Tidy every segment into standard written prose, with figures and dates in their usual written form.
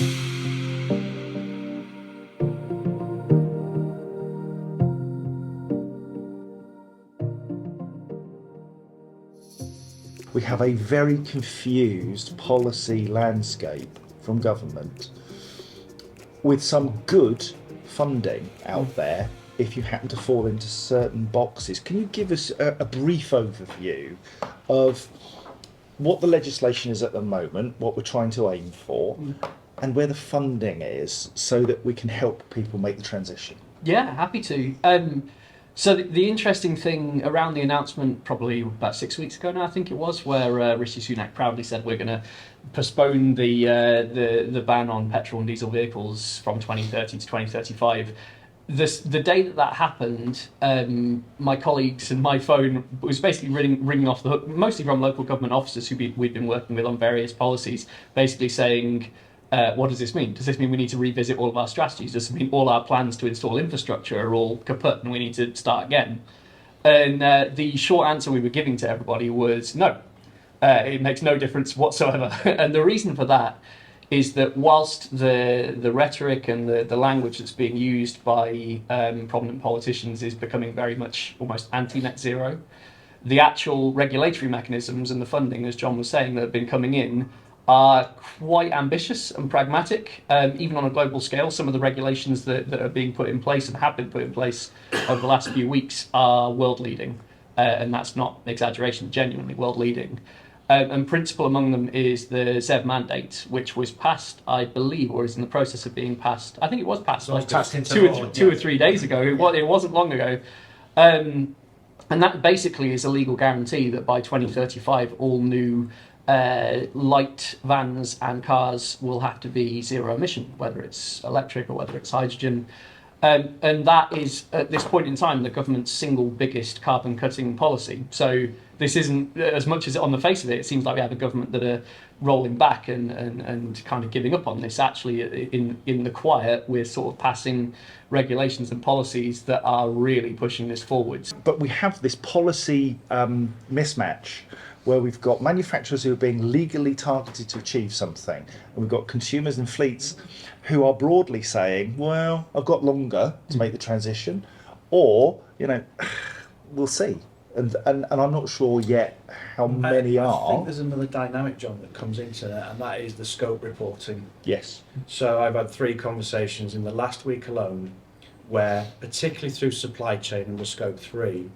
We have a very confused policy landscape from government with some good funding out there if you happen to fall into certain boxes. Can you give us a brief overview of what the legislation is at the moment, what we're trying to aim for, and where the funding is so that we can help people make the transition? Yeah, happy to. So the interesting thing around the announcement, probably about 6 weeks ago now, I think it was, where Rishi Sunak proudly said we're going to postpone the ban on petrol and diesel vehicles from 2030 to 2035. The day that happened, my colleagues and my phone was basically ringing off the hook, mostly from local government officers who we've been working with on various policies, basically saying, what does this mean? Does this mean we need to revisit all of our strategies? Does this mean all our plans to install infrastructure are all kaput and we need to start again? And the short answer we were giving to everybody was no. It makes no difference whatsoever. And the reason for that is that whilst the rhetoric and the language that's being used by prominent politicians is becoming very much almost anti-net zero, the actual regulatory mechanisms and the funding, as John was saying, that have been coming in are quite ambitious and pragmatic, even on a global scale. Some of the regulations that are being put in place and have been put in place over the last few weeks are world-leading, and that's not exaggeration, genuinely world-leading. And principal among them is the ZEV mandate, which was passed, I believe, or is in the process of being passed. I think it was passed two or 3 days ago. It wasn't long ago. And that basically is a legal guarantee that by 2035, all new light vans and cars will have to be zero emission, whether it's electric or whether it's hydrogen. And that is, at this point in time, the government's single biggest carbon cutting policy. So this isn't, as much as on the face of it, it seems like we have a government that are rolling back and kind of giving up on this. Actually, in the quiet, we're sort of passing regulations and policies that are really pushing this forwards. But we have this policy mismatch where we've got manufacturers who are being legally targeted to achieve something, and we've got consumers and fleets who are broadly saying, well, I've got longer to make the transition, or, we'll see. And I'm not sure yet how many are. I think there's another dynamic, John, that comes into that, and that is the scope reporting. Yes. So I've had 3 conversations in the last week alone where, particularly through supply chain and the scope 3,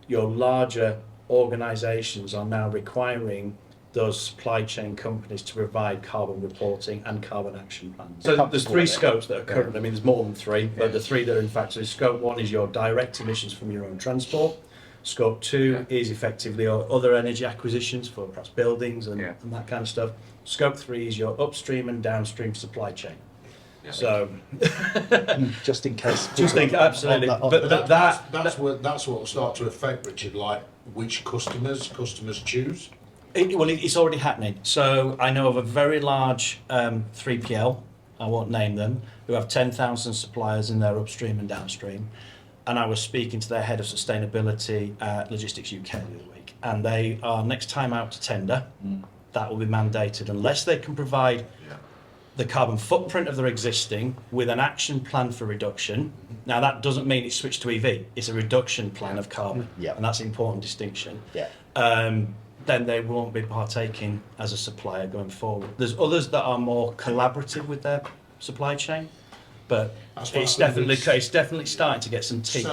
your larger organisations are now requiring those supply chain companies to provide carbon reporting and carbon action plans. So there's 3 scopes that are current. I mean, there's more than 3, but the 3 that are in fact, so scope 1 is your direct emissions from your own transport. Scope 2 is effectively your other energy acquisitions for perhaps buildings and that kind of stuff. Scope 3 is your upstream and downstream supply chain. Yeah. So, just in case. Absolutely. But that's what will start to affect, Richard, like which customers choose. It's already happening. So I know of a very large 3PL, I won't name them, who have 10,000 suppliers in their upstream and downstream. And I was speaking to their head of sustainability at Logistics UK the other week, and they are next time out to tender. That will be mandated unless they can provide the carbon footprint of their existing with an action plan for reduction. Now that doesn't mean it's switched to EV, it's a reduction plan of carbon, and that's an important distinction. Then they won't be partaking as a supplier going forward. There's others that are more collaborative with their supply chain, but it's definitely starting to get some teeth.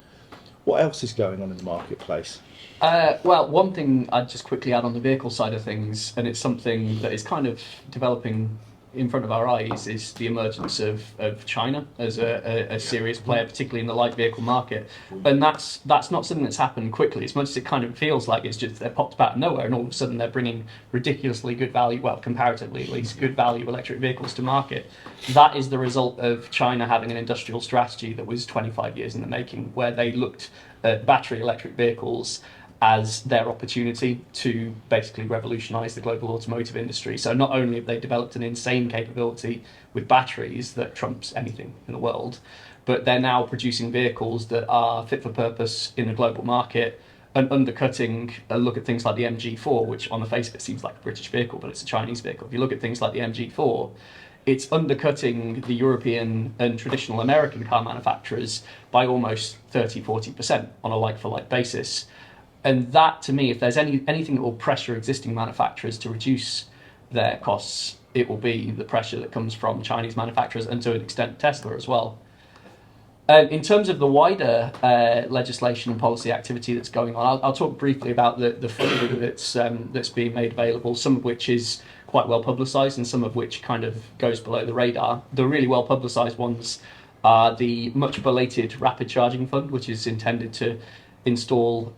What else is going on in the marketplace? Well, one thing I'd just quickly add on the vehicle side of things, and it's something that is kind of developing in front of our eyes, is the emergence of China as a serious player, particularly in the light vehicle market. And that's not something that's happened quickly, as much as it kind of feels like it's just they're popped out of nowhere and all of a sudden they're bringing ridiculously good value, well, comparatively at least, good value electric vehicles to market. That is the result of China having an industrial strategy that was 25 years in the making, where they looked at battery electric vehicles as their opportunity to basically revolutionise the global automotive industry. So not only have they developed an insane capability with batteries that trumps anything in the world, but they're now producing vehicles that are fit for purpose in a global market and undercutting a look at things like the MG4, which on the face of it seems like a British vehicle, but it's a Chinese vehicle. If you look at things like the MG4, it's undercutting the European and traditional American car manufacturers by almost 30-40% on a like-for-like basis. And that, to me, if there's anything that will pressure existing manufacturers to reduce their costs, it will be the pressure that comes from Chinese manufacturers and to an extent Tesla as well. In terms of the wider legislation and policy activity that's going on, I'll talk briefly about the funding that's being made available, some of which is quite well publicised and some of which kind of goes below the radar. The really well publicised ones are the much belated Rapid Charging Fund, which is intended to install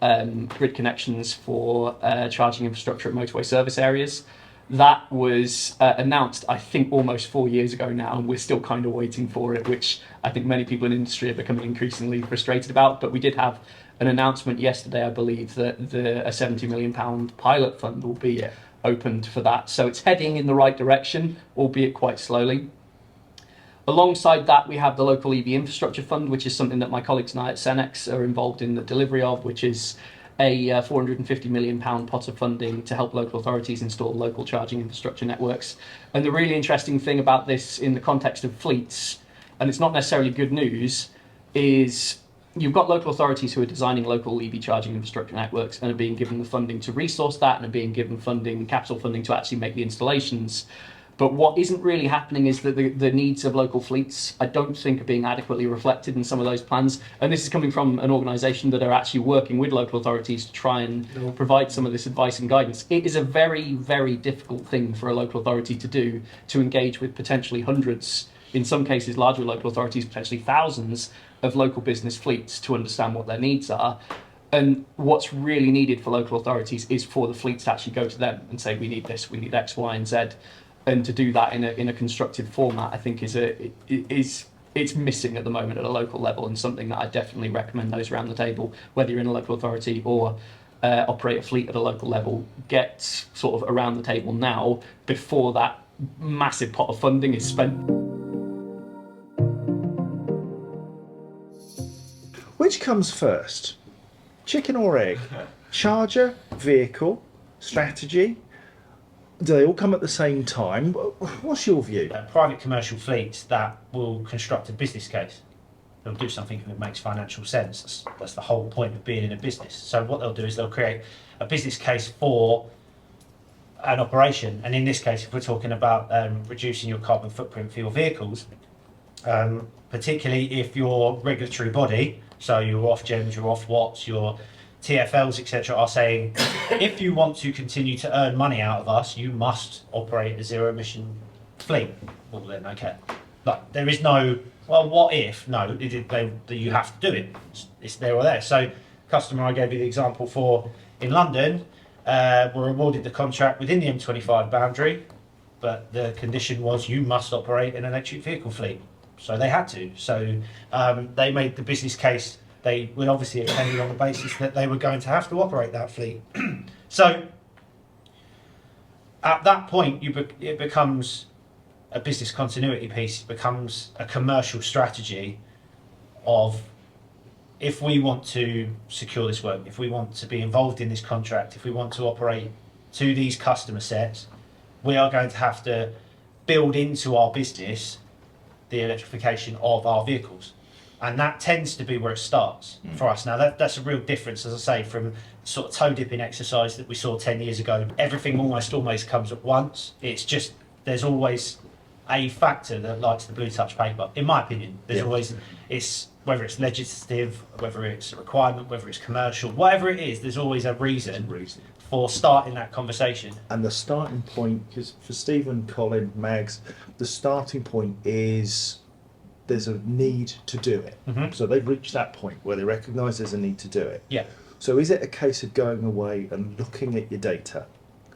grid connections for charging infrastructure at motorway service areas. That was announced, I think, almost 4 years ago now, and we're still kind of waiting for it, which I think many people in the industry are becoming increasingly frustrated about. But we did have an announcement yesterday, I believe, that a £70 million pilot fund will be opened for that. So it's heading in the right direction, albeit quite slowly. Alongside that, we have the local EV infrastructure fund, which is something that my colleagues and I at Cenex are involved in the delivery of, which is a £450 million pot of funding to help local authorities install local charging infrastructure networks. And the really interesting thing about this in the context of fleets, and it's not necessarily good news, is you've got local authorities who are designing local EV charging infrastructure networks and are being given the funding to resource that and are being given funding, capital funding, to actually make the installations. But what isn't really happening is that the needs of local fleets, I don't think, are being adequately reflected in some of those plans. And this is coming from an organisation that are actually working with local authorities to try and provide some of this advice and guidance. It is a very, very difficult thing for a local authority to do, to engage with potentially hundreds, in some cases larger local authorities, potentially thousands of local business fleets to understand what their needs are. And what's really needed for local authorities is for the fleets to actually go to them and say, we need this, we need X, Y, and Z. And to do that in a constructive format, I think it's missing at the moment at a local level, and something that I definitely recommend those around the table, whether you're in a local authority or operate a fleet at a local level, get sort of around the table now before that massive pot of funding is spent. Which comes first? Chicken or egg? Charger, vehicle, strategy? Do they all come at the same time? What's your view? Private commercial fleets that will construct a business case. They'll do something that makes financial sense. That's the whole point of being in a business. So what they'll do is they'll create a business case for an operation. And in this case, if we're talking about reducing your carbon footprint for your vehicles, particularly if your regulatory body, so your Ofgems, your Ofwats, your TFLs, etc., are saying, if you want to continue to earn money out of us, you must operate a zero-emission fleet. Well, then, okay. Like, there is no, well, what if? No, you have to do it. It's there or there. So, customer I gave you the example for in London were awarded the contract within the M25 boundary, but the condition was you must operate an electric vehicle fleet. So they had to. So they made the business case. They were obviously attended on the basis that they were going to have to operate that fleet. So at that point, it becomes a business continuity piece. It becomes a commercial strategy of, if we want to secure this work, if we want to be involved in this contract, if we want to operate to these customer sets, we are going to have to build into our business the electrification of our vehicles. And that tends to be where it starts for us. Now, that's a real difference, as I say, from sort of toe dipping exercise that we saw 10 years ago. Everything almost comes at once. It's just, there's always a factor that lights the blue touch paper, in my opinion. There's always, it's whether it's legislative, whether it's a requirement, whether it's commercial, whatever it is, there's always a reason for starting that conversation. And the starting point, because for Stephen, Colin, Mags, the starting point is there's a need to do it. Mm-hmm. So they've reached that point where they recognise there's a need to do it. Yeah. So is it a case of going away and looking at your data,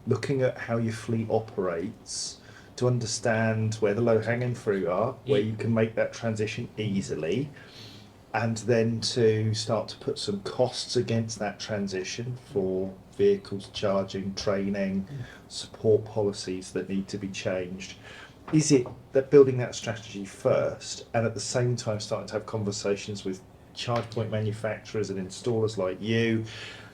looking at how your fleet operates, to understand where the low-hanging fruit are, where you can make that transition easily, and then to start to put some costs against that transition for vehicles, charging, training, support policies that need to be changed? Is it that building that strategy first, and at the same time starting to have conversations with charge point manufacturers and installers like you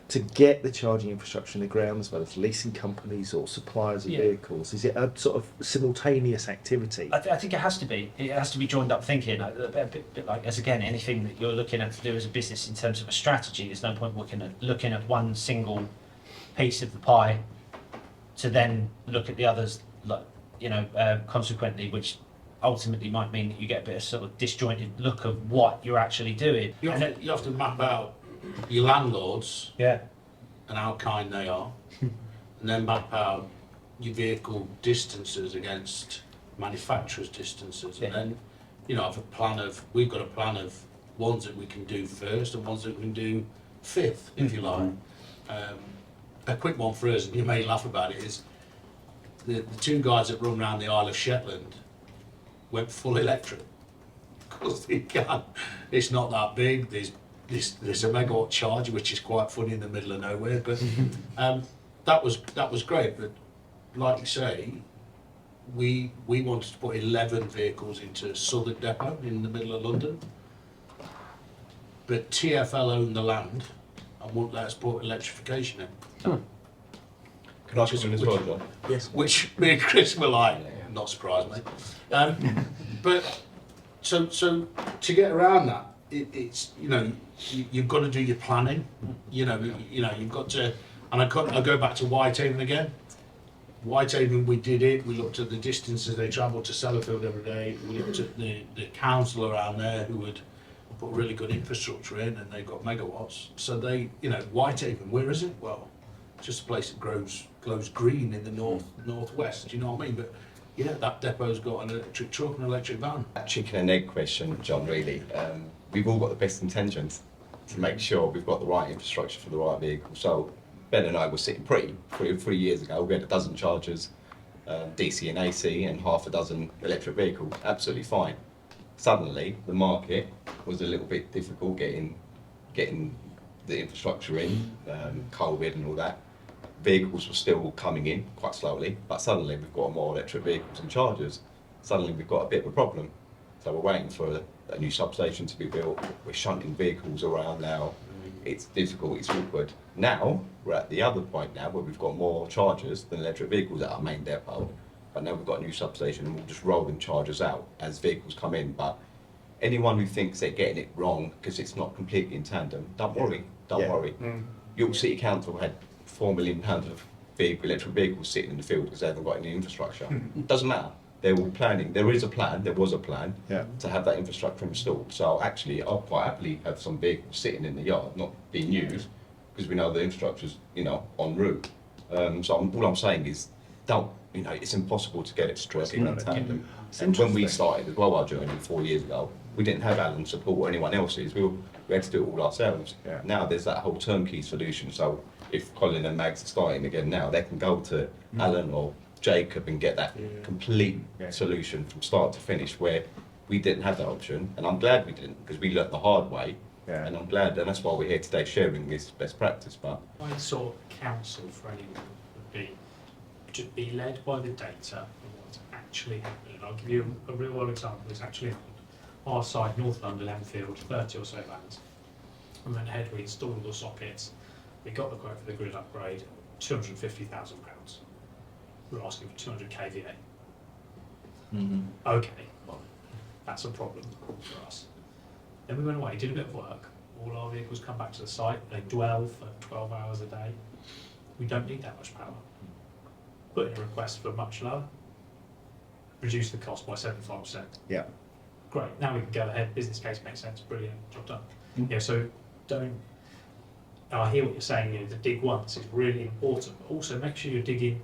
to get the charging infrastructure in the ground, as well as leasing companies or suppliers of Yeah. vehicles? Is it a sort of simultaneous activity? I think it has to be. It has to be joined up thinking. A bit like, as again, anything that you're looking at to do as a business in terms of a strategy, there's no point looking at one single piece of the pie to then look at the others, like, consequently, which ultimately might mean that you get a bit of sort of disjointed look of what you're actually doing. You And you have to map out your landlords yeah, and how kind they are, and then map out your vehicle distances against manufacturers' distances, and Yeah. then have a plan of, we've got a plan of ones that we can do first and ones that we can do fifth, if you like. A quick one for us, and you may laugh about it, is the two guys that run around the Isle of Shetland went full electric. Because they can. It's not that big. There's a megawatt charger, which is quite funny in the middle of nowhere. But that was great. But like you say, we wanted to put 11 vehicles into Southwark Depot in the middle of London. But TfL owned the land and wouldn't let us put electrification in. Can I ask you as well, John? Yes. Which me and Chris were like, not surprised, mate. But so to get around that, it's you've got to do your planning. You've got to, and I go back to Whitehaven again. Whitehaven, we did it. We looked at the distances they travelled to Sellafield every day. We looked at the council around there who had put really good infrastructure in, and they got megawatts. So they, Whitehaven, where is it? Well, just a place that glows green in the northwest. Do you know what I mean? But yeah, that depot's got an electric truck and an electric van. Chicken and egg question, John, really. We've all got the best intentions to make sure we've got the right infrastructure for the right vehicle. So Ben and I were sitting pretty 3 years ago. We had a dozen chargers, DC and AC, and half a dozen electric vehicles. Absolutely fine. Suddenly, the market was a little bit difficult getting the infrastructure in, COVID and all that. Vehicles were still coming in quite slowly, but suddenly we've got more electric vehicles and chargers. Suddenly we've got a bit of a problem. So we're waiting for a new substation to be built. We're shunting vehicles around now. It's difficult, it's awkward. Now, we're at the other point now where we've got more chargers than electric vehicles at our main depot. But now we've got a new substation and we'll just roll them chargers out as vehicles come in. But anyone who thinks they're getting it wrong because it's not completely in tandem, don't worry, don't worry. York City Council had £4 million of electric vehicles sitting in the field because they haven't got any infrastructure. It doesn't matter. They're all planning. There was a plan to have that infrastructure installed. So actually, I'll quite happily have some vehicles sitting in the yard, not being used, because we know the infrastructure's en route. So all I'm saying is, it's impossible to get it to work in tandem. And when we started as well our journey 4 years ago, we didn't have Alan's support or anyone else's. We had to do it all ourselves. Yeah. Now there's that whole turnkey solution. So if Colin and Mags are starting again now, they can go to Alan or Jacob and get that complete solution from start to finish, where we didn't have that option. And I'm glad we didn't, because we learnt the hard way. Yeah. And I'm glad, and that's why we're here today sharing this best practice. But My sort of counsel for anyone would be to be led by the data and what's actually happening. I'll give you a real world example that's actually happened. Our side, North London, Enfield, 30 or so vans. And then ahead we installed all the sockets. We got the quote for the grid upgrade, £250,000. We're asking for 200 kVA. Okay, well, that's a problem for us. Then we went away, did a bit of work. All our vehicles come back to the site. They dwell for 12 hours a day. We don't need that much power. Put in a request for much lower. Reduce the cost by 75%. Yeah. Great. Now we can go ahead. Business case makes sense. Brilliant. Job done. So don't. Now I hear what you're saying. The dig once is really important, but also make sure you're digging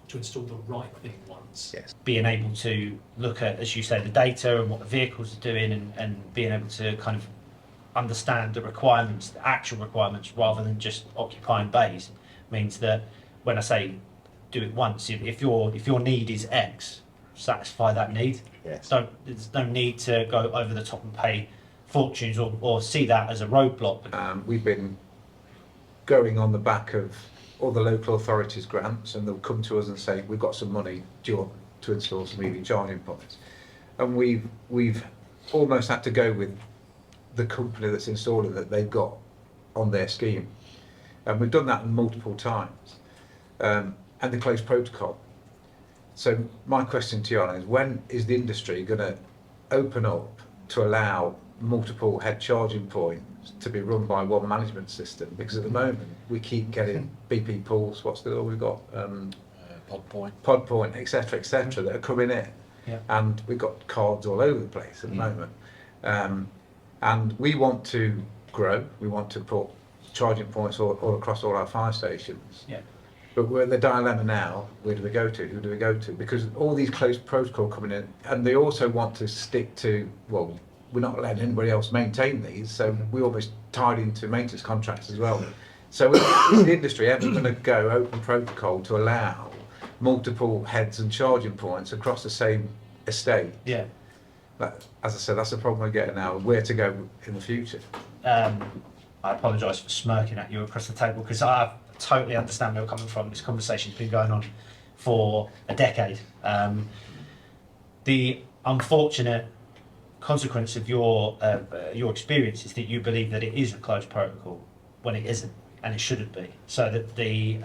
to install the right thing once. Yes. being able to look at, as you say, the data and what the vehicles are doing, and being able to kind of understand the requirements, the actual requirements, rather than just occupying bays, means that when I say do it once, if your need is X, satisfy that need. Yes. There's no need to go over the top and pay fortunes or see that as a roadblock. We've been going on the back of all the local authorities' grants, and they'll come to us and say, we've got some money, do you want to install some EV charging points? And we've almost had to go with the company that's installing that they've got on their scheme. And we've done that multiple times. And the close protocol. So my question to you, Anna, is when is the industry going to open up to allow multiple head charging points to be run by one management system? Because at the moment we keep getting BP pools, what's the other we've got? Pod point, etc., that are coming in. Yeah. And we've got cards all over the place at the moment. And we want to grow, we want to put charging points all across all our fire stations. Yeah. But we're in the dilemma now, where do we go to? Who do we go to? Because all these close protocol coming in, and they also want to stick to, well, we're not letting anybody else maintain these, so we're almost tied into maintenance contracts as well. So is the industry ever going to go open protocol to allow multiple heads and charging points across the same estate? Yeah. But, as I said, that's the problem we're getting now, where to go in the future. I apologise for smirking at you across the table because I totally understand where you're coming from. This conversation's been going on for a decade. The unfortunate consequence of your experience is that you believe that it is a closed protocol when it isn't, and it shouldn't be. So that the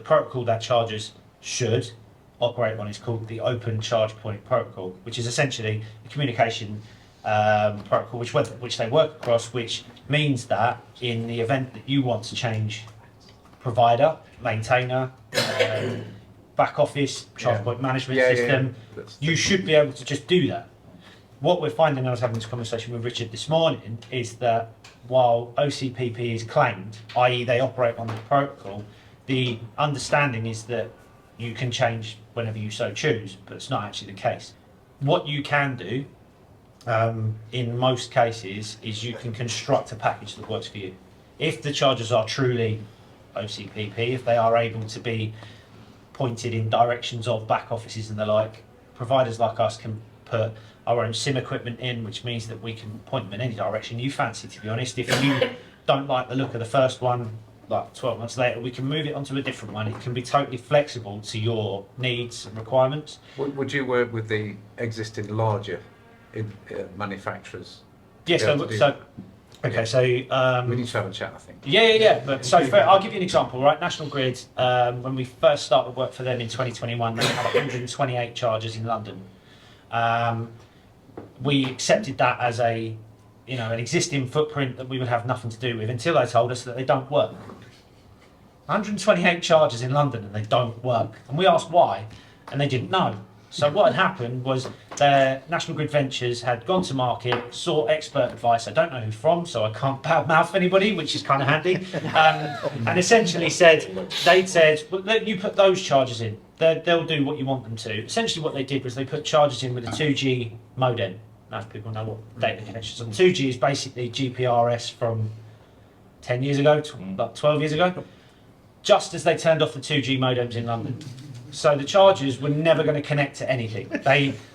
protocol that chargers should operate on is called the Open Charge Point Protocol, which is essentially a communication protocol which they work across, which means that in the event that you want to change provider, maintainer, back office, charge point management system, you should be able to just do that. What we're finding, I was having this conversation with Richard this morning, is that while OCPP is claimed, i.e. they operate on the protocol, the understanding is that you can change whenever you so choose, but it's not actually the case. What you can do, in most cases, is you can construct a package that works for you. If the chargers are truly OCPP, if they are able to be pointed in directions of back offices and the like, providers like us can put our own SIM equipment in, which means that we can point them in any direction you fancy, to be honest. If you don't like the look of the first one, like 12 months later, we can move it onto a different one. It can be totally flexible to your needs and requirements. Would you work with the existing larger manufacturers? Yeah, We need to have a chat, I think. Yeah. But I'll give you an example, right? National Grid, when we first started work for them in 2021, they had 128 chargers in London. We accepted that as an existing footprint that we would have nothing to do with until they told us that they don't work. 128 chargers in London and they don't work. And we asked why, and they didn't know. So what had happened was their National Grid Ventures had gone to market, sought expert advice. I don't know who from, so I can't badmouth anybody, which is kind of handy. And essentially they'd said, well, you put those chargers in. They'll do what you want them to. Essentially what they did was they put chargers in with a 2G modem. Most people know what data connections are. 2G is basically GPRS from 10 years ago, about 12 years ago, just as they turned off the 2G modems in London. So the chargers were never going to connect to anything.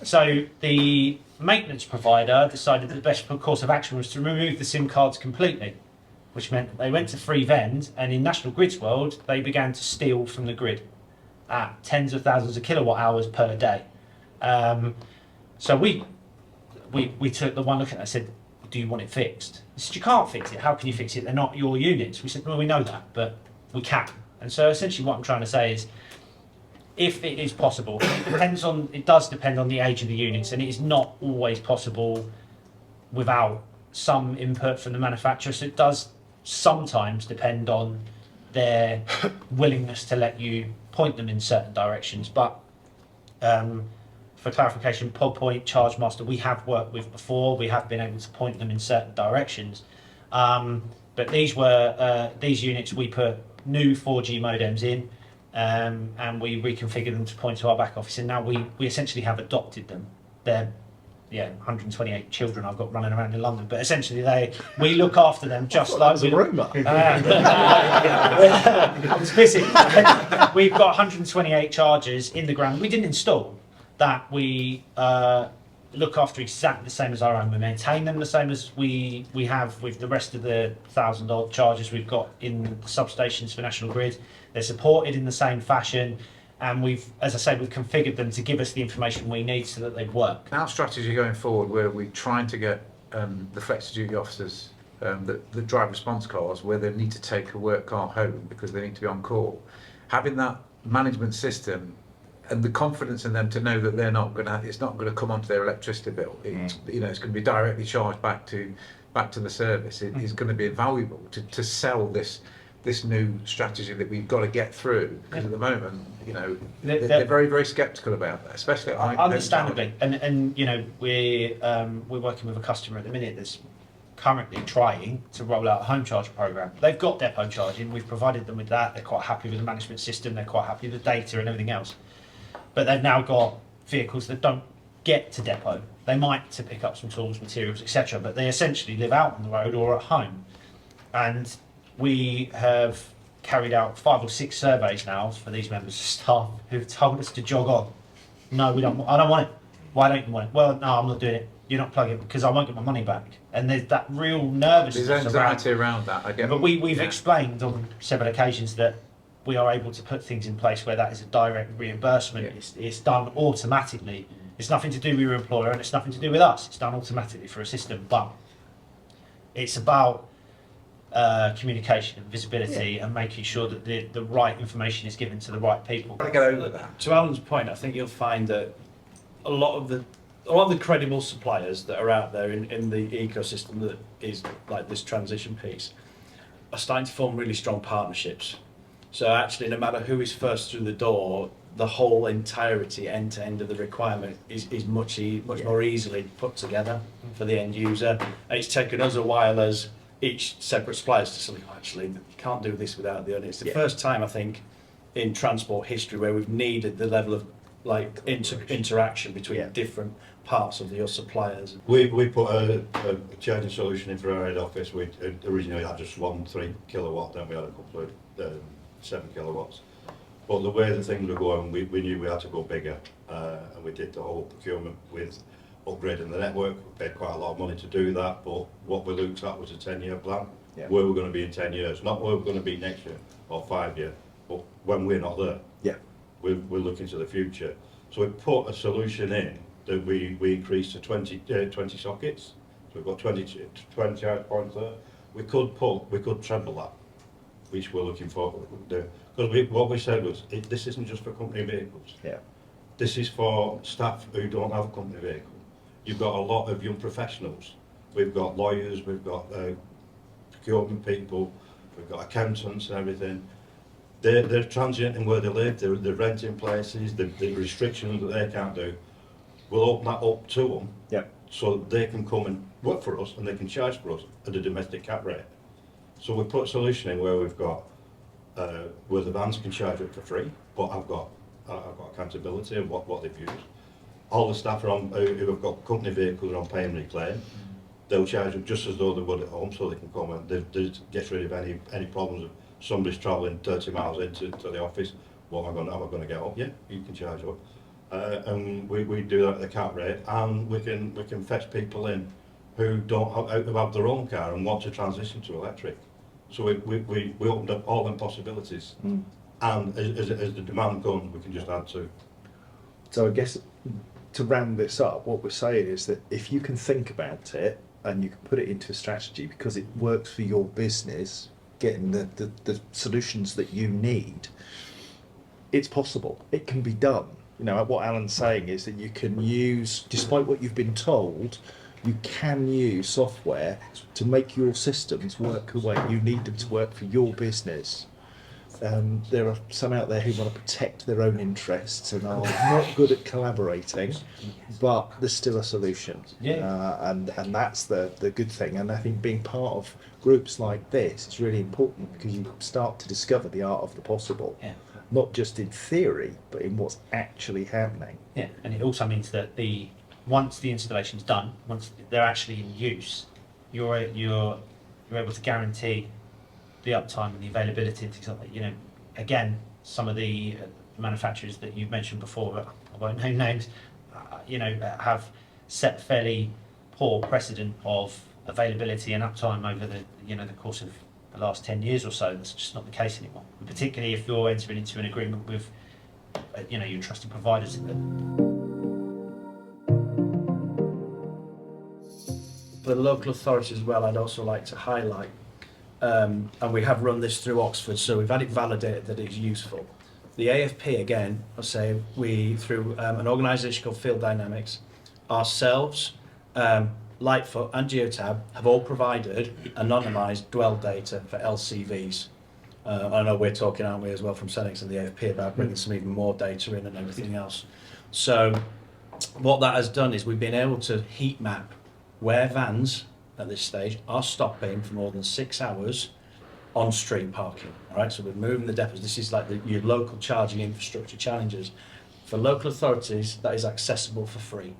So the maintenance provider decided that the best course of action was to remove the SIM cards completely, which meant that they went to free vend, and in National Grid's world, they began to steal from the grid at tens of thousands of kilowatt hours per day. So we took the one look at it and said, do you want it fixed? They said, you can't fix it. How can you fix it? They're not your units. We said, well, we know that, but we can. And so essentially what I'm trying to say is, if it is possible, it does depend on the age of the units, and it is not always possible without some input from the manufacturer. So it does sometimes depend on their willingness to let you point them in certain directions. But for clarification, Pod Point, Charge Master, we have worked with before. We have been able to point them in certain directions. But these units, we put new 4G modems in, and we reconfigured them to point to our back office, and now we essentially have adopted them. They're 128 children I've got running around in London, but essentially we look after them just like we. I was busy. We've got 128 chargers in the ground. We didn't install that. We look after exactly the same as our own. We maintain them the same as we have with the rest of the 1,000 odd chargers we've got in the substations for National Grid. They're supported in the same fashion, and we've configured them to give us the information we need so that they work. Our strategy going forward, where we're trying to get the flexi duty officers that drive response cars where they need to take a work car home because they need to be on call. Having that management system and the confidence in them to know that it's not gonna come onto their electricity bill. It's it's going to be directly charged back to the service. It is going to be invaluable to sell this new strategy that we've got to get through, because at the moment, they're very, very sceptical about that, especially at understandably. And we're working with a customer at the minute that's currently trying to roll out a home charge program. They've got depot charging. We've provided them with that. They're quite happy with the management system. They're quite happy with the data and everything else. But they've now got vehicles that don't get to depot. They might to pick up some tools, materials, etc. But they essentially live out on the road or at home. And we have carried out 5 or 6 surveys now for these members of staff who've told us to jog on. No, we don't. I don't want it. Why don't you want it? Well, no, I'm not doing it. You're not plugging it because I won't get my money back. And there's that real nervousness. There's anxiety around that. I get. But we've explained on several occasions that we are able to put things in place where that is a direct reimbursement. Yeah. It's done automatically. It's nothing to do with your employer and it's nothing to do with us. It's done automatically for a system, but it's about communication and visibility and making sure that the right information is given to the right people. I get over that. To Alan's point, I think you'll find that a lot of the credible suppliers that are out there in the ecosystem that is like this transition piece are starting to form really strong partnerships. So actually, no matter who is first through the door, the whole entirety, end to end of the requirement is much more easily put together for the end user. And it's taken us a while as each separate suppliers to say, actually, you can't do this without the other. It's the first time, I think, in transport history where we've needed the level of interaction between different parts of your suppliers. We put a charging solution in for our head office. We originally had just 1 3 kilowatt, then we had a couple of 7 kilowatts. But the way the things were going, we knew we had to go bigger, and we did the whole procurement with upgrading the network. We paid quite a lot of money to do that, but what we looked at was a 10-year plan. Yeah. Where we're going to be in 10 years, not where we're going to be next year or 5 years, but when we're not there. Yeah. We're looking to the future. So we put a solution in that we increased to 20 sockets. So we've got 20 charge points there. We could treble that, which we're looking for. Because what we said was, this isn't just for company vehicles. Yeah. This is for staff who don't have a company vehicle. You've got a lot of young professionals. We've got lawyers, we've got procurement people, we've got accountants and everything. They're transiting where they live, they're renting places, the restrictions that they can't do. We'll open that up to them, so they can come and work for us and they can charge for us at a domestic cap rate. So we put a solution in where we've got where the vans can charge it for free, but I've got accountability of what they've used. All the staff who have got company vehicles are on pay and reclaim. They'll charge them just as though they would at home, so they can come and they get rid of any problems of somebody's travelling 30 miles into the office. What am I going to get up? Yeah, you can charge up. And we do that at the cap rate, and we can fetch people in who don't have their own car and want to transition to electric. So we opened up all them possibilities, and as the demand comes, we can just add to. So I guess to round this up, what we're saying is that if you can think about it and you can put it into a strategy because it works for your business, getting the solutions that you need, it's possible. It can be done. What Alan's saying is that you can use, despite what you've been told, you can use software to make your systems work the way you need them to work for your business. There are some out there who want to protect their own interests and are not good at collaborating, but there's still a solution. And that's the good thing. And I think being part of groups like this is really important because you start to discover the art of the possible. Not just in theory, but in what's actually happening. Yeah, and it also means that once the installation's done, once they're actually in use, you're able to guarantee the uptime and the availability and things like that. Again, some of the manufacturers that you've mentioned before, but I won't name names, have set fairly poor precedent of availability and uptime over the course of the last 10 years or so. That's just not the case anymore. And particularly if you're entering into an agreement with, your trusted providers. For for local authorities as well, I'd also like to highlight, and we have run this through Oxford, so we've had it validated that it's useful. The AFP, again, I'll say, we, through an organisation called Field Dynamics, ourselves, Lightfoot and Geotab have all provided anonymised dwell data for LCVs. I know we're talking, aren't we, as well, from Senex and the AFP about bringing some even more data in and everything else. So what that has done is we've been able to heat map where vans at this stage are stopping for more than 6 hours on street parking. All right, so we're moving the depots. This is like your local charging infrastructure challenges. For local authorities, that is accessible for free.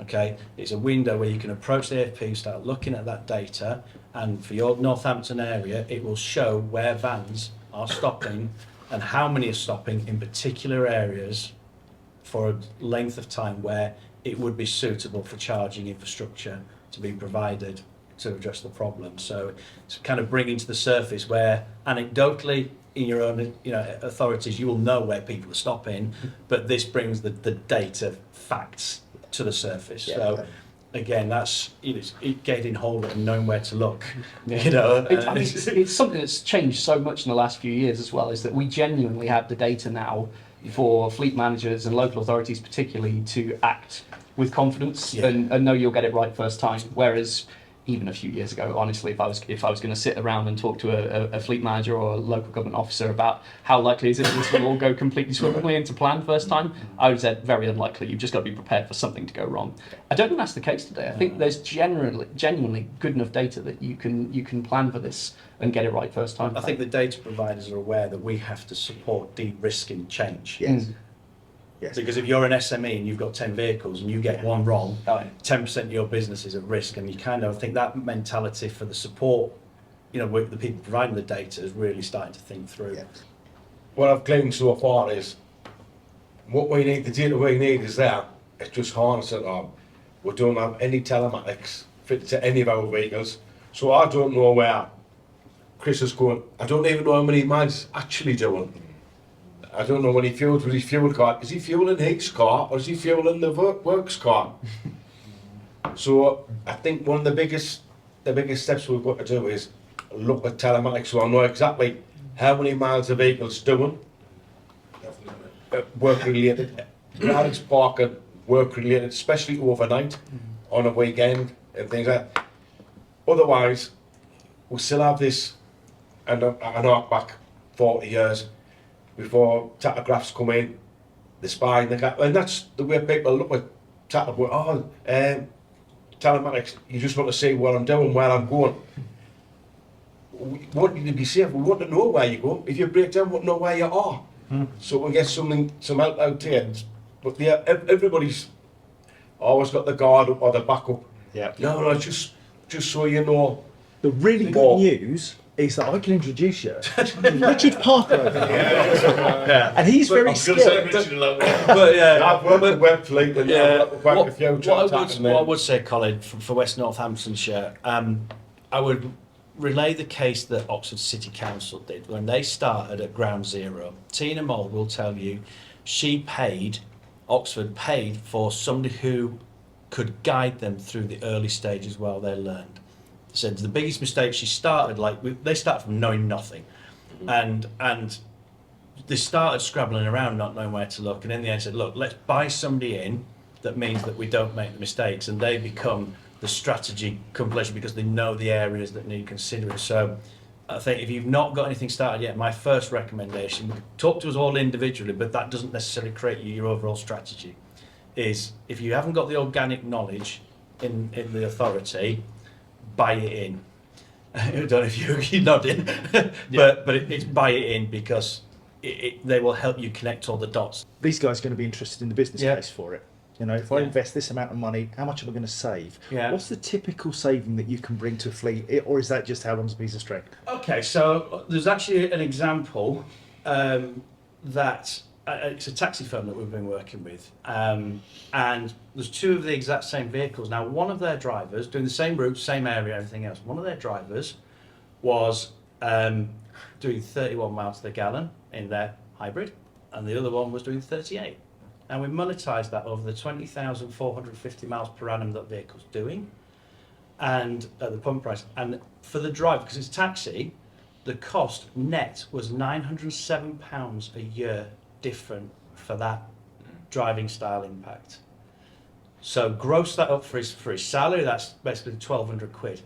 Okay, it's a window where you can approach the AFP, start looking at that data, and for your Northampton area, it will show where vans are stopping and how many are stopping in particular areas for a length of time where it would be suitable for charging infrastructure to be provided to address the problem. So it's kind of bringing to the surface where anecdotally in your own authorities you will know where people are stopping, but this brings the data facts to the surface. Yeah. So again, that's getting hold of it and knowing where to look. It's something that's changed so much in the last few years as well, is that we genuinely have the data now for fleet managers and local authorities particularly to act with confidence and know you'll get it right first time. Whereas even a few years ago, honestly, if I was going to sit around and talk to a fleet manager or a local government officer about how likely is it that this will all go completely swimmingly into plan first time, I would have said very unlikely. You've just got to be prepared for something to go wrong. I don't think that's the case today. I think there's genuinely good enough data that you can plan for this and get it right first time. I think the data providers are aware that we have to support de-risking change. Yes. Yes. Because if you're an SME and you've got 10 vehicles and you get one wrong, 10% of your business is at risk, and you kind of think that mentality for the support, with the people providing the data is really starting to think through. Yeah. What I've gleaned so far is what we need, the data we need is there, it's just harness it on. We don't have any telematics fitted to any of our vehicles, so I don't know where Chris is going. I don't even know how many miles he's actually doing. I don't know when he fuels with his fuel card. Is he fueling his car or is he fueling the works car? So I think one of the biggest steps we've got to do is look at telematics so I know exactly how many miles the vehicle's doing. Work related, garage parking, work related, especially overnight, on a weekend and things like that. Otherwise, we'll still have this and an arc back 40 years. Before tachographs come in, the spy, and that's the way people look at telematics. You just want to see what I'm doing, where I'm going. We want you to be safe. We want to know where you go. If you break down, we want to know where you are. So we'll get some help out here. But yeah, everybody's always got the guard up or the backup. Yeah. No, just so you know. The really good news is that I can introduce you to Richard Parker over there. And he's very skilled. But yeah, I've worked with GreenFleet and quite a few what I would say, Colin, for West Northamptonshire, I would relay the case that Oxford City Council did when they started at ground zero. Tina Moll will tell you Oxford paid for somebody who could guide them through the early stages while they learned. Said the biggest mistake she started, they started from knowing nothing, and they started scrabbling around not knowing where to look, and in the end said, look, let's buy somebody in that means that we don't make the mistakes, and they become the strategy completion because they know the areas that need considering. So I think if you've not got anything started yet, my first recommendation, talk to us all individually, but that doesn't necessarily create your overall strategy, is if you haven't got the organic knowledge in the authority, buy it in. I don't know if you're nodding, but it's buy it in because they will help you connect all the dots. These guys are going to be interested in the business Yeah. case for it. If I invest this amount of money, how much am I going to save? Yeah. What's the typical saving that you can bring to a fleet, or is that just how long's a piece of string? Okay, so there's actually an example that it's a taxi firm that we've been working with, and there's two of the exact same vehicles. Now, one of their drivers, doing the same route, same area, everything else, one of their drivers was doing 31 miles to the gallon in their hybrid, and the other one was doing 38. And we monetised that over the 20,450 miles per annum that vehicle's doing. and the pump price. And for the driver, because it's taxi, the cost net was £907 a year different for that driving style impact. So gross that up for his salary, that's basically 1,200 quid.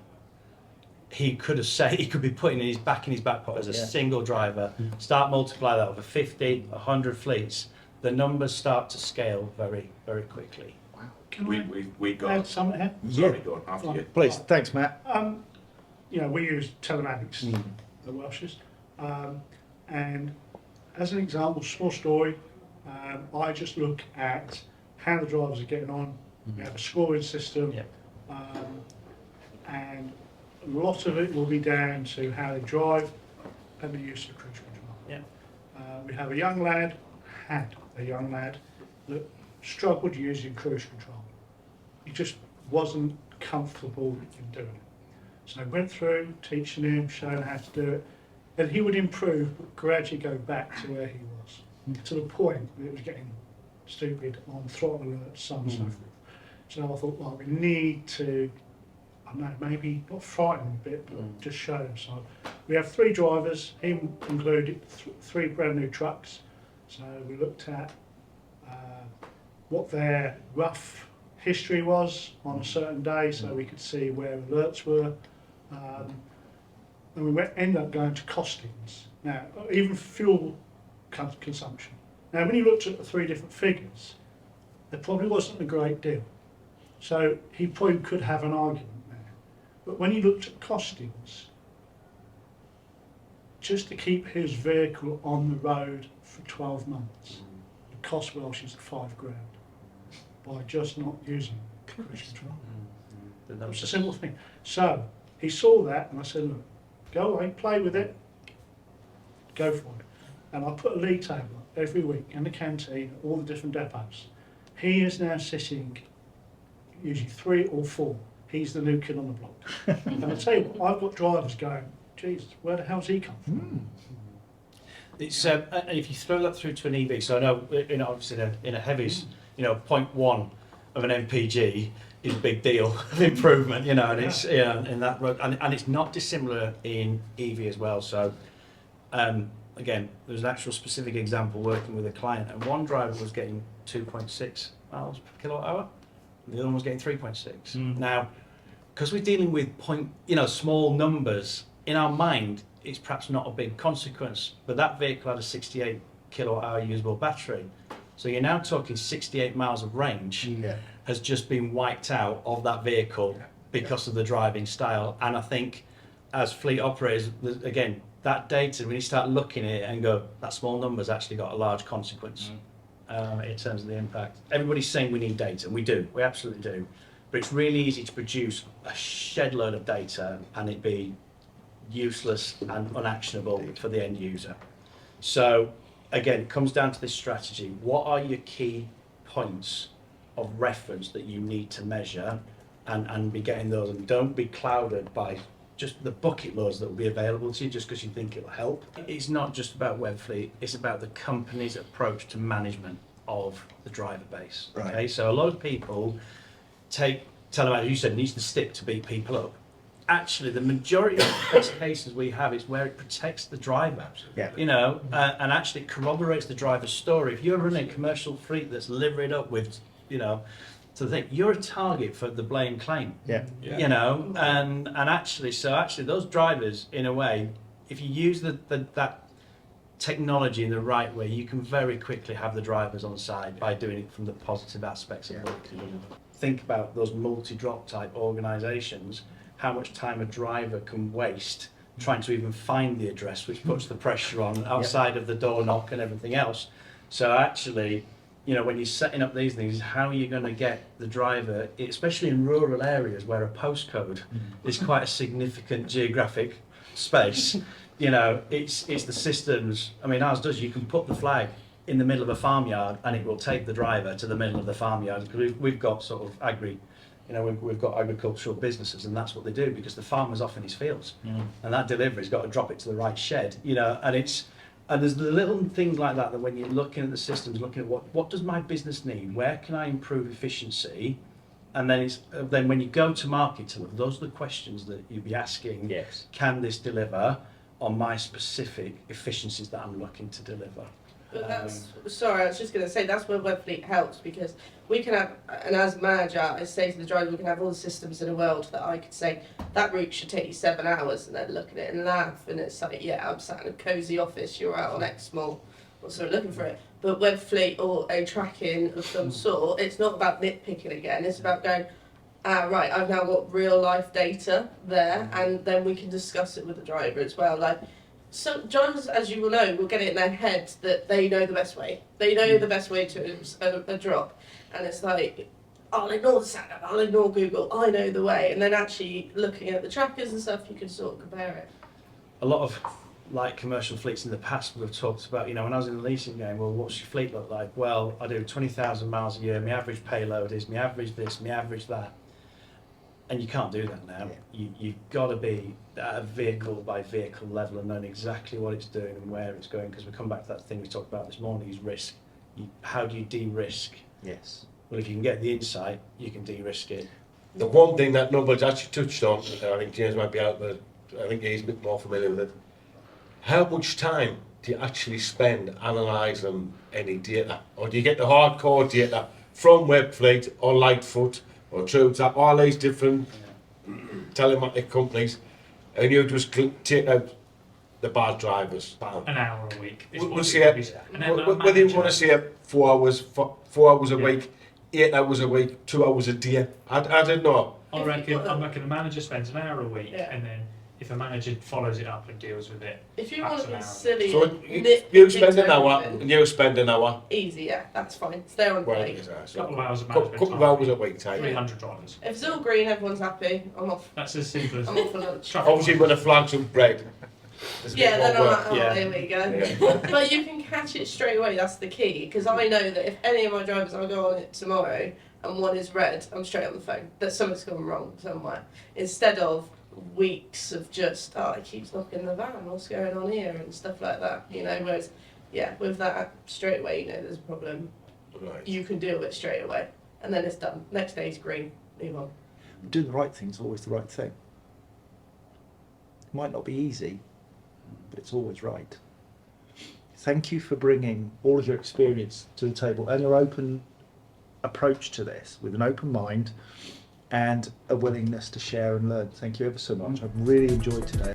He could have said, he could be putting in his back pocket as a single driver, start multiply that over 50, 100 fleets. The numbers start to scale very, very quickly. Can We add got. something here? Sorry, go on, after you. Please, thanks, Matt. You know, we use telematics, the Welshes, and as an example, small story, I just look at how the drivers are getting on. We have a scoring system, and a lot of it will be down to how they drive and the use of cruise control. We have a young lad, had a young lad, that struggled using cruise control. He just wasn't comfortable in doing it. So I went through teaching him, showing how to do it, and he would improve, but gradually go back to where he was, to the point that it was getting stupid on throttle alerts, so on and so forth. So I thought, well, we need to, I don't know, maybe not frighten him a bit, but just show him. So we have 3 drivers, him included, 3 brand new trucks. So we looked at what their rough history was on a certain day, so we could see where alerts were. And we ended up going to costings. Now, even fuel consumption. Now, when you looked at the 3 different figures, there probably wasn't a great deal. So he probably could have an argument there. But when he looked at costings, just to keep his vehicle on the road for 12 months, the cost Welsh is £5,000 by just not using cruise control. It's a simple thing. So he saw that, and I said, look, go away, play with it, go for it. And I put a league table up every week in the canteen at all the different depots. He is now sitting usually 3 or 4. He's the new kid on the block. And I tell you what, I've got drivers going, Jesus, where the hell's he come from? It's and if you throw that through to an EV, so I know, you know, obviously in a heavies, you know, 0.1 of an MPG is a big deal of improvement, you know, and it's in that road, and it's not dissimilar in EV as well. So again, there's an actual specific example working with a client, and one driver was getting 2.6 miles per kilowatt hour, and the other one was getting 3.6. Now, because we're dealing with small numbers, in our mind, it's perhaps not a big consequence, but that vehicle had a 68 kilowatt hour usable battery. So you're now talking 68 miles of range has just been wiped out of that vehicle because of the driving style. And I think as fleet operators, again, that data, when you start looking at it and go, that small number's actually got a large consequence in terms of the impact. Everybody's saying we need data, and we do, we absolutely do. But it's really easy to produce a shed load of data and it be useless and unactionable for the end user. So again, it comes down to this strategy. What are your key points of reference that you need to measure and be getting those, and don't be clouded by just the bucket loads that will be available to you just because you think it'll help. It's not just about Webfleet, it's about the company's approach to management of the driver base. Right. Okay, so a lot of people take telematics, you said, needs to stick to beat people up. Actually, the majority of the best cases we have is where it protects the driver, and actually corroborates the driver's story. If you're running a commercial fleet that's liveried up with, to think you're a target for the blame claim, and actually those drivers, in a way, if you use that technology in the right way, you can very quickly have the drivers on side by doing it from the positive aspects of what it can do. Think about those multi-drop type organisations, how much time a driver can waste trying to even find the address, which puts the pressure on outside of the door knock and everything else. So actually, when you're setting up these things, how are you going to get the driver, especially in rural areas where a postcode is quite a significant geographic space? It's the systems. I mean, ours does. You can put the flag in the middle of a farmyard and it will take the driver to the middle of the farmyard, because we've got sort of we've got agricultural businesses, and that's what they do, because the farmer's off in his fields, and that delivery's got to drop it to the right shed, and there's the little things like that when you're looking at the systems, looking at what does my business need, where can I improve efficiency, And then then when you go to market to them, those are the questions that you'd be asking. Yes. Can this deliver on my specific efficiencies that I'm looking to deliver? But sorry, I was just going to say that's where WebFleet helps, because we can have, and as manager, I say to the driver, we can have all the systems in the world that I could say that route should take you 7 hours, and then look at it and laugh, and it's like, yeah, I'm sat in a cosy office, you're out on Exmore, or sort of looking for it. But WebFleet or a tracking of some sort, it's not about nitpicking again. It's about going, right, I've now got real life data there, and then we can discuss it with the driver as well. Like, so drivers, as you will know, will get it in their head that they know the best way. They know the best way to a drop, and it's like, I'll ignore the sat nav, I'll ignore Google, I know the way. And then actually looking at the trackers and stuff, you can sort of compare it. A lot of like commercial fleets in the past we've talked about, you know, when I was in the leasing game, well, what's your fleet look like? Well, I do 20,000 miles a year, my average payload is, my average this, my average that. And you can't do that now. You've got to be at a vehicle by vehicle level and knowing exactly what it's doing and where it's going, because we come back to that thing we talked about this morning, is risk. How do you de-risk? Yes. Well, if you can get the insight, you can de-risk it. The one thing that nobody's actually touched on, and I think James might be out there, I think he's a bit more familiar with it. How much time do you actually spend analysing any data? Or do you get the hardcore data from WebFleet or Lightfoot or TrueTap, all these different telematic companies, and you just take out the bad drivers? An hour a week. Is We'll what see you it. probably say. And then that Whether you manager- want to say 4 hours, 4 hours a Yeah. week, 8 hours a week, 2 hours a day, I don't know. I reckon a manager spends an hour a week, Yeah. and then if a manager follows it up and deals with it, If you That's want to an be hour. silly, So and you nitpick spend an into hour, everything, and you spend an hour. easy, yeah, that's fine. It's there on the Well, plate. a couple of hours of couple management of time, hours a week, time. 300 drivers. If it's all green, everyone's happy. I'm off. That's as simple as I'm off for lunch. traffic. Obviously, when the flags up red, there's a Yeah, bit then more I'm work. like, oh, Yeah. here we go. Yeah. But you can catch it straight away. That's the key, because I know that if any of my drivers, I'll go on it tomorrow, and one is red, I'm straight on the phone. That something's gone wrong somewhere. Instead of weeks of just, oh, it keeps knocking the van. What's going on here and stuff like that. You know, whereas, yeah, with that straight away, you know, there's a problem. Right. You can deal with it straight away, and then it's done. Next day's green. Move on. Doing the right thing is always the right thing. It might not be easy, but it's always right. Thank you for bringing all of your experience to the table and your open approach to this, with an open mind and a willingness to share and learn. Thank you ever so much. I've really enjoyed today.